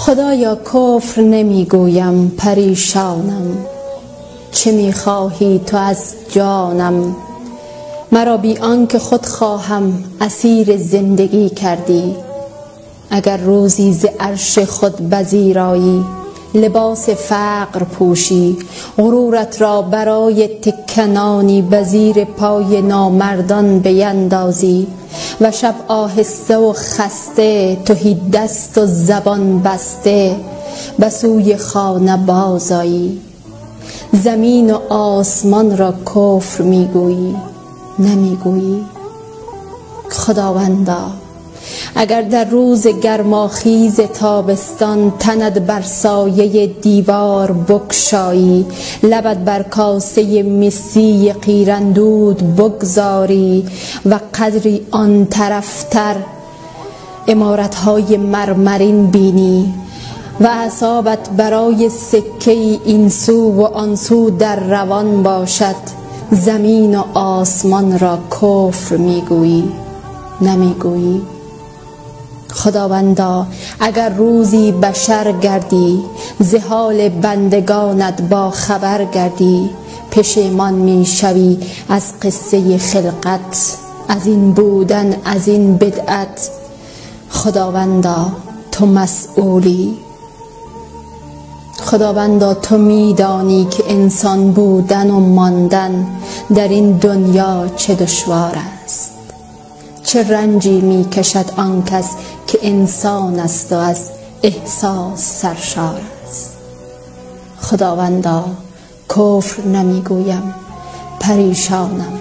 خدایا کفر نمیگویم پریشانم، چه میخواهی تو از جانم؟ مرا بی آنکه خود خواهم اسیر زندگی کردی. اگر روزی ز عرش خود بزیرایی، لباس فقر پوشی، غرورت را برای تکنانی به زیر پای نامردان بیندازی و شب آهسته و خسته تهی دست و زبان بسته به سوی خانه بازایی. زمین و آسمان را کفر میگویی نمیگویی؟ خداوندا اگر در روز گرماخیز تابستان تنت بر سایه دیوار بگشایی، لبت بر کاسه مسی قیراندود بگذاری و قدری آن طرفتر عمارتهای مرمرین بینی و اعصابت برای سکه این سو و آن سو در روان باشد، زمین و آسمان را کفر میگویی نمیگویی؟ خداوندا اگر روزی بشر گردی، ز حال بندگانت با خبر گردی، پشیمان میشوی از قصه خلقت، از این بودن، از این بدعت. خداوندا تو مسئولی. خداوندا تو میدانی که انسان بودن و ماندن در این دنیا چه دشوار است، چه رنجی میکشد آن کس که انسان است و از احساس سرشار است. خداوندا کفر نمیگویم پریشانم.